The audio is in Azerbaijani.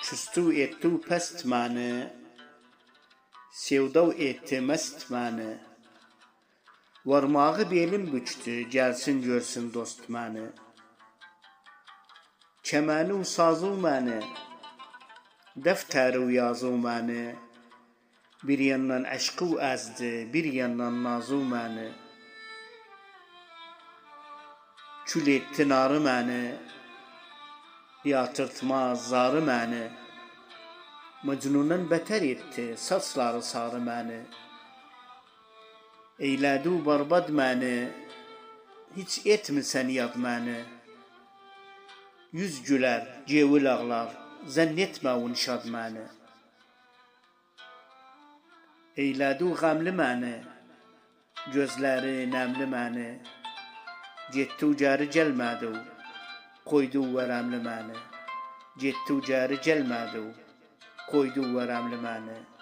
شست و ئێت و پەستمانە سێودە و ئێتە مەستمانە وەرماغی بێلم بچتە گەلسن گۆرسن دۆستمانە کەمانە و سازومانە دەفتەرە و یازومانە بریەننان عەشق و ئەزدە بریەننان نازومانە چولێتتە نارمانە یاترتما زارمانە مەجنوونەن بەتەرێتتە سەسلارە سارمانە ئەیلاد و بەربەدمانە هیچ ئێتمسەن یادمانە yüz güler cevil ağlar zannetmavun şadmanı eyladu gamlı manı gözleri nemli manı cettu cari celmadu koydu veramlı manı cettu cari celmadu koydu veramlı manı